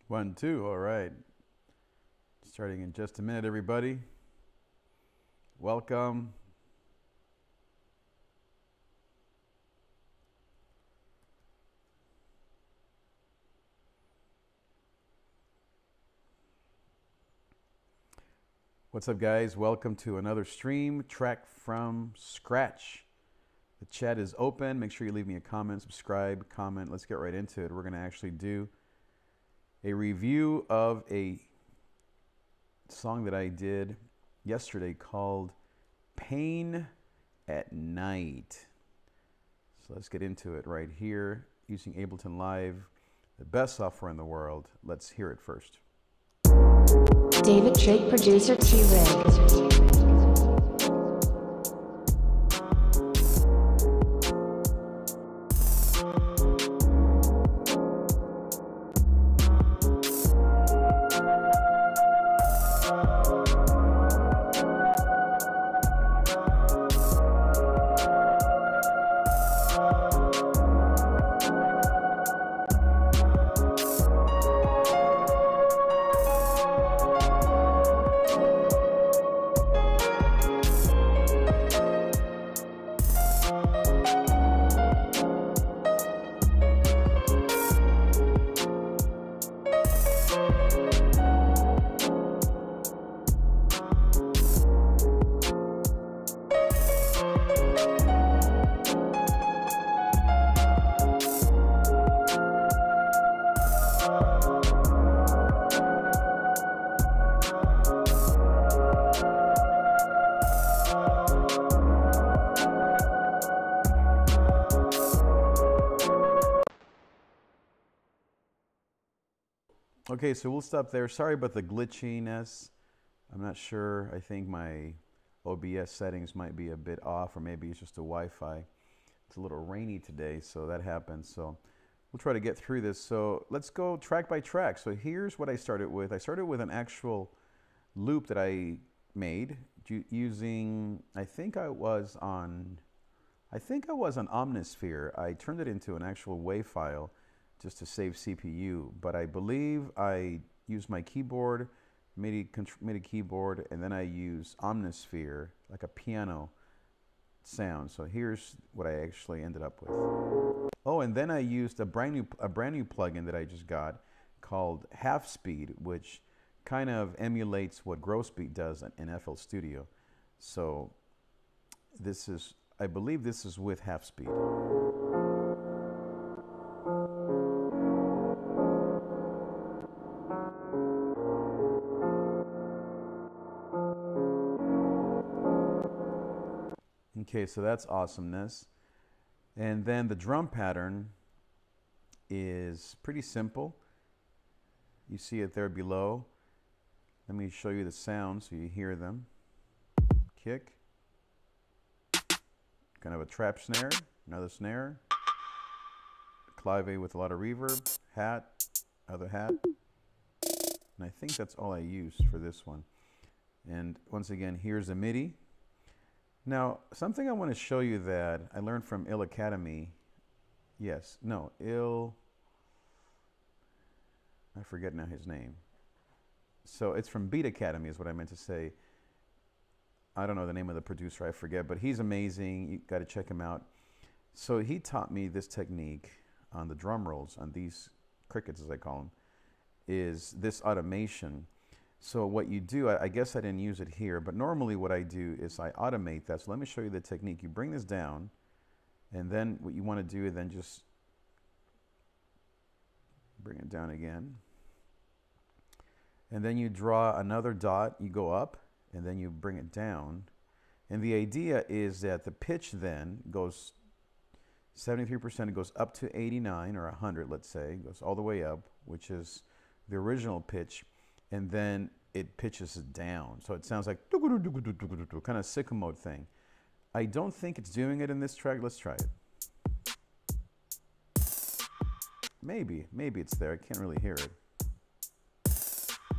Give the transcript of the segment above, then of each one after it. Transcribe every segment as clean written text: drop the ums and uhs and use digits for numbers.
One, two, all right. Starting in just a minute, everybody. Welcome. What's up, guys? Welcome to another stream, track from scratch. The chat is open. Make sure you leave me a comment, subscribe, comment. Let's get right into it. We're going to actually do a review of a song that I did yesterday called Pain at Night. So let's get into it right here using Ableton Live, the best software in the world. Let's hear it first. David Drake, producer Sheeran. Okay, so we'll stop there. Sorry about the glitchiness. I'm not sure. I think my OBS settings might be a bit off, or maybe it's just a Wi-Fi. It's a little rainy today, so that happens. So we'll try to get through this. So let's go track by track. So here's what I started with. I started with an actual loop that I made using, I think I was on Omnisphere. I turned it into an actual WAV file just to save CPU, but I believe I used my keyboard, MIDI keyboard, and then I used Omnisphere, like a piano sound. So here's what I actually ended up with. Oh, and then I used a brand new plugin that I just got called Half Speed, which kind of emulates what Grossbeat does in FL Studio. So this is, I believe this is with Half Speed. Okay, so that's awesomeness. And then the drum pattern is pretty simple. You see it there below. Let me show you the sounds so you hear them. Kick. Kind of a trap snare, another snare. Clave with a lot of reverb. Hat, other hat. And I think that's all I used for this one. And once again, here's a MIDI. Now, something I want to show you that I learned from Ill Academy. Yes, no, Ill, I forget now his name. So it's from Beat Academy is what I meant to say. I don't know the name of the producer, I forget, but he's amazing. You got to check him out. So he taught me this technique on the drum rolls, on these crickets as I call them, is this automation. So what you do, I guess I didn't use it here, but normally what I do is I automate that. So let me show you the technique. You bring this down, and then what you want to do is then just bring it down again. And then you draw another dot, you go up, and then you bring it down. And the idea is that the pitch then goes 73%, it goes up to 89 or 100, let's say, goes all the way up, which is the original pitch. And then it pitches it down. So it sounds like kind of sicko mode thing. I don't think it's doing it in this track. Let's try it. Maybe it's there. I can't really hear it.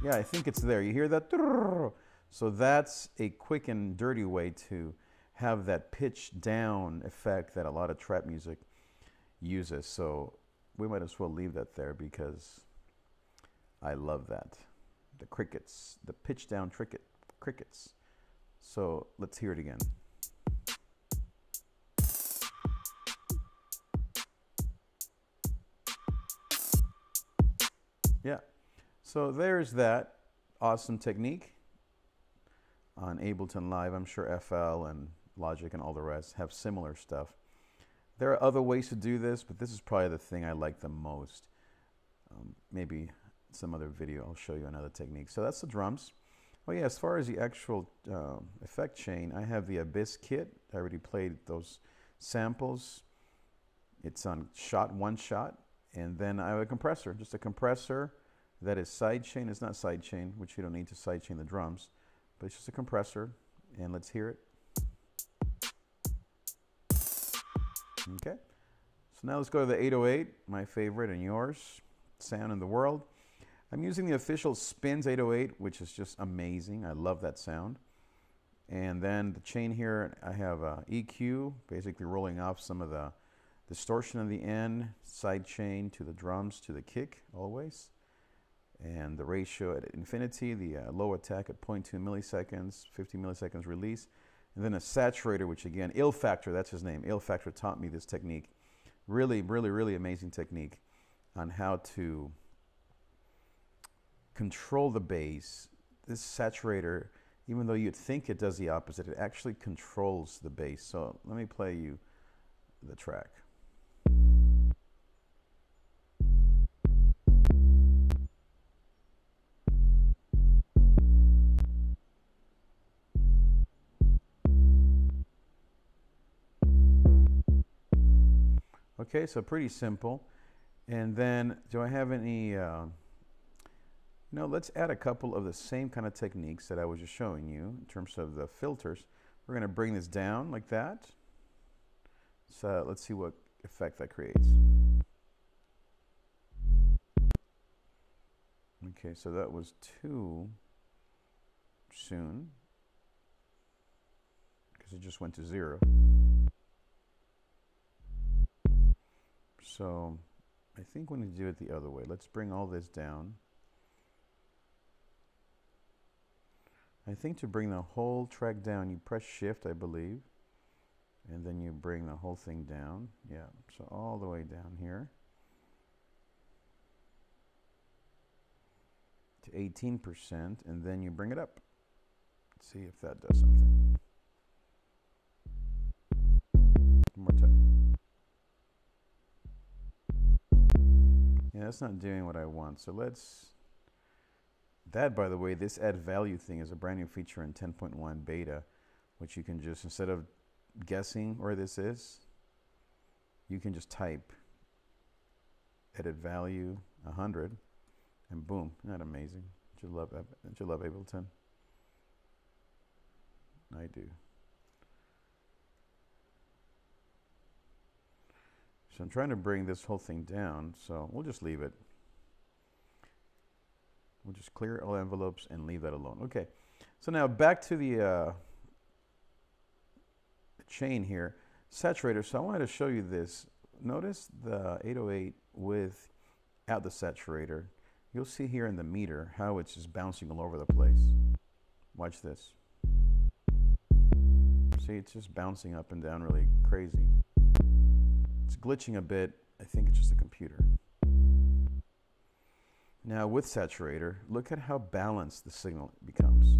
Yeah, I think it's there. You hear that? So that's a quick and dirty way to have that pitch down effect that a lot of trap music uses. So we might as well leave that there because I love that. The crickets, the pitch down crickets. So let's hear it again. Yeah. So there's that awesome technique on Ableton Live. I'm sure FL and Logic and all the rest have similar stuff. There are other ways to do this, but this is probably the thing I like the most. Maybe some other video I'll show you another technique. So that's the drums. Oh yeah, as far as the actual effect chain, I have the Abyss kit. I already played those samples. It's on one shot. And then I have a compressor, just a compressor that is sidechain. It's not sidechain, which you don't need to sidechain the drums, but it's just a compressor. And let's hear it. Okay. So now let's go to the 808, my favorite and yours sound in the world. I'm using the official Spins 808, which is just amazing. I love that sound. And then the chain here, I have EQ, basically rolling off some of the distortion on the end, side chain to the drums, to the kick, always. And the ratio at infinity, the low attack at 0.2 milliseconds, 50 milliseconds release. And then a saturator, which again, Il Factor, that's his name. Il Factor taught me this technique. Really, really, really amazing technique on how to control the bass. This saturator, even though you'd think it does the opposite, it actually controls the bass. So let me play you the track. Okay, so pretty simple. And then, do I have any, let's add a couple of the same kind of techniques that I was just showing you in terms of the filters. We're going to bring this down like that. So let's see what effect that creates. Okay, so that was too soon because it just went to 0. So I think we need to do it the other way. Let's bring all this down. I think to bring the whole track down, you press Shift, I believe, and then you bring the whole thing down. Yeah, so all the way down here to 18%, and then you bring it up. Let's see if that does something. One more time. Yeah, that's not doing what I want. So let's, that by the way, this add value thing is a brand new feature in 10.1 beta, which you can just, instead of guessing where this is, you can just type edit value 100 and boom. Isn't that amazing? Don't you love Ableton? I do. So I'm trying to bring this whole thing down, so we'll just leave it. We'll just clear all envelopes and leave that alone. Okay, so now back to the chain here. Saturator, so I wanted to show you this. Notice the 808 without the saturator. You'll see here in the meter how it's just bouncing all over the place. Watch this. See, it's just bouncing up and down really crazy. It's glitching a bit. I think it's just a computer. Now with saturator, look at how balanced the signal becomes.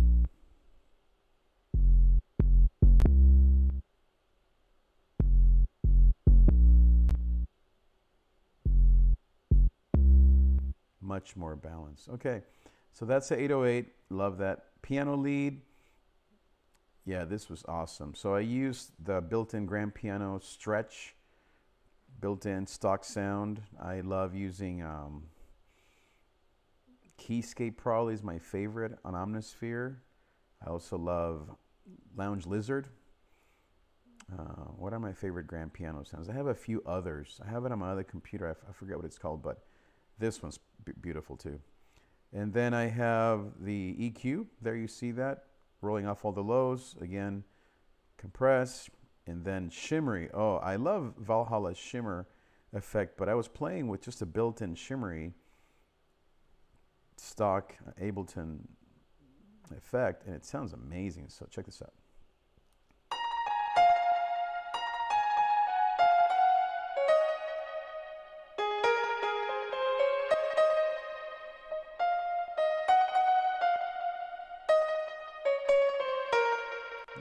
Much more balanced. Okay, so that's the 808. Love that. Piano lead. Yeah, this was awesome. So I used the built-in grand piano stretch, built-in stock sound. I love using Keyscape, probably is my favorite on Omnisphere. I also love Lounge Lizard. What are my favorite grand piano sounds? I have a few others. I have it on my other computer. I forget what it's called, but this one's beautiful too. And then I have the EQ. There you see that, rolling off all the lows. Again, compress. And then shimmery. Oh, I love Valhalla's shimmer effect, but I was playing with just a built-in shimmery stock Ableton effect, and it sounds amazing. So check this out.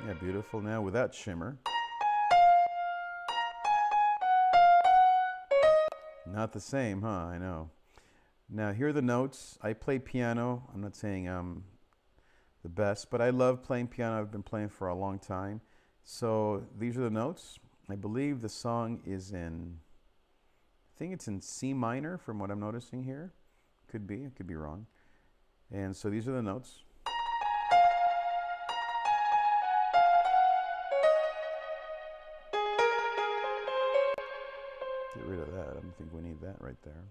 Yeah, beautiful. Now without shimmer. Not the same, huh? I know. Now here are the notes. I play piano. I'm not saying I'm the best, but I love playing piano. I've been playing for a long time. So these are the notes. I believe the song is in, I think it's in C minor from what I'm noticing here. Could be, it could be wrong. And so these are the notes. Get rid of that. I don't think we need that right there.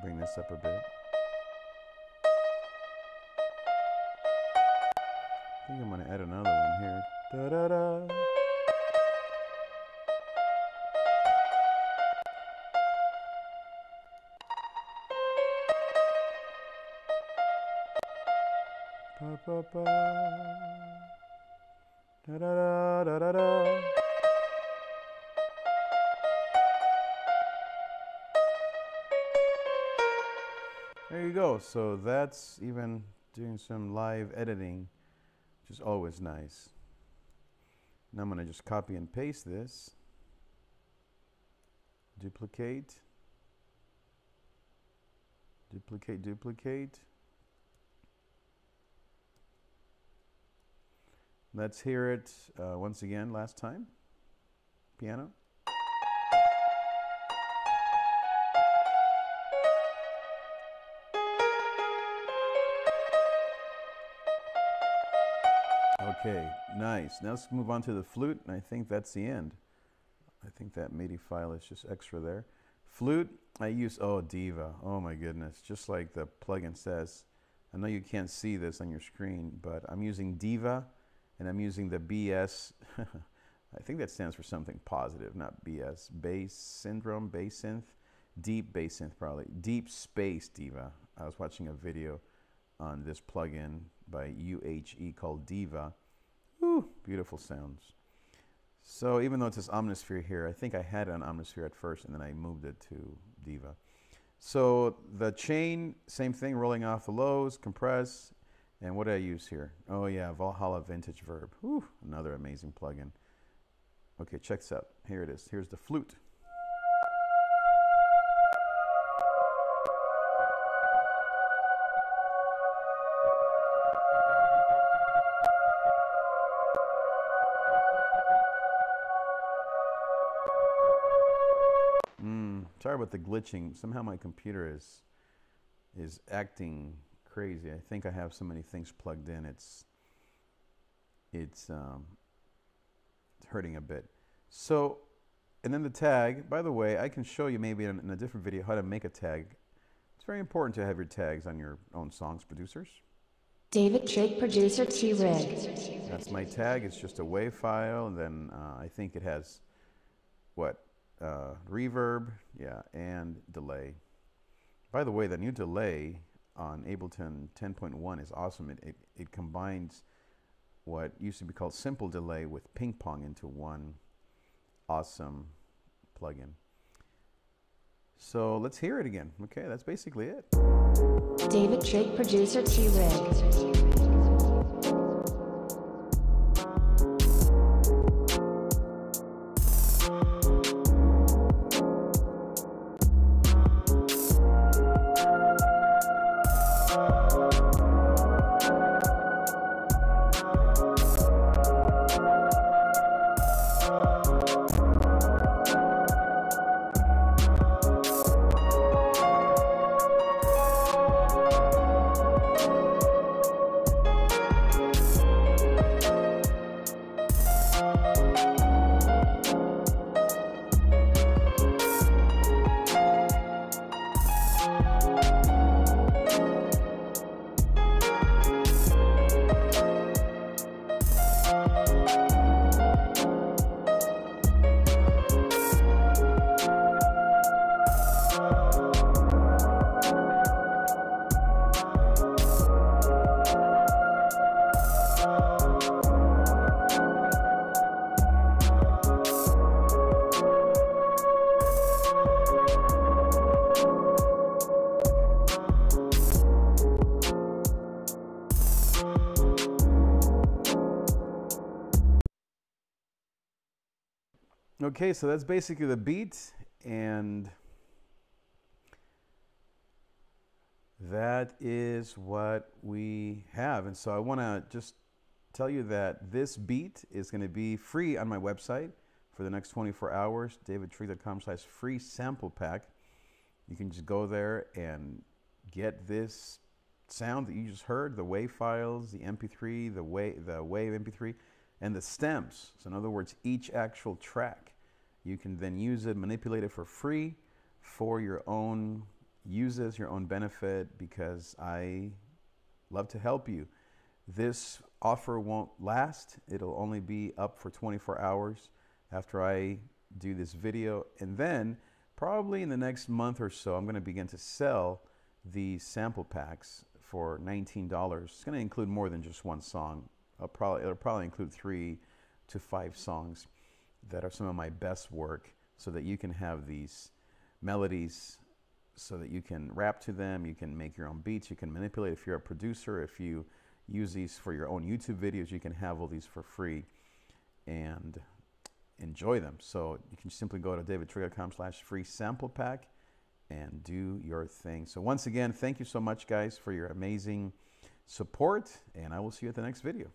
Bring this up a bit. I think I'm going to add another one here. Da da da. Ba ba ba. Da da da da da da. There you go. So that's even doing some live editing, which is always nice. Now I'm going to just copy and paste this. Duplicate. Duplicate, duplicate. Let's hear it once again, last time. Piano. Okay, nice. Now let's move on to the flute, and I think that's the end. I think that MIDI file is just extra there. Flute, I use, oh, Diva. Oh my goodness, just like the plugin says. I know you can't see this on your screen, but I'm using Diva, and I'm using the BS. I think that stands for something positive, not BS. Bass syndrome, bass synth, deep bass synth probably. Deep Space Diva. I was watching a video on this plugin by UHE called Diva. Woo, beautiful sounds. So even though it says Omnisphere here, I think I had it on Omnisphere at first and then I moved it to Diva. So the chain, same thing, rolling off the lows, compress. And what did I use here? Oh yeah, Valhalla Vintage Verb. Woo, another amazing plugin. Okay, check this out. Here it is. Here's the flute. Sorry about the glitching. Somehow my computer is acting crazy. I think I have so many things plugged in. It's hurting a bit. So, and then the tag. By the way, I can show you maybe in a different video how to make a tag. It's very important to have your tags on your own songs, producers. David Drake Producer T-Rig. That's my tag. It's just a WAV file, and then I think it has what? Reverb, yeah, and delay. By the way, the new delay on Ableton 10.1 is awesome. It combines what used to be called simple delay with ping pong into one awesome plugin. So let's hear it again. Okay, that's basically it. David Drake Producer T-Rig. Okay, so that's basically the beat, and that is what we have. And so I want to just tell you that this beat is going to be free on my website for the next 24 hours, davidtree.com/free sample pack. You can just go there and get this sound that you just heard, the WAV files, the MP3, the WAV MP3, and the stems. So in other words, each actual track. You can then use it, manipulate it for free for your own uses, your own benefit, because I love to help you. This offer won't last. It'll only be up for 24 hours after I do this video. And then probably in the next month or so, I'm going to begin to sell these sample packs for $19. It's going to include more than just one song. It'll probably include 3 to 5 songs that are some of my best work, so that you can have these melodies, so that you can rap to them, you can make your own beats, you can manipulate. If you're a producer, if you use these for your own YouTube videos, you can have all these for free and enjoy them. So you can simply go to davidtree.com/free sample pack and do your thing. So once again, thank you so much, guys, for your amazing support, and I will see you at the next video.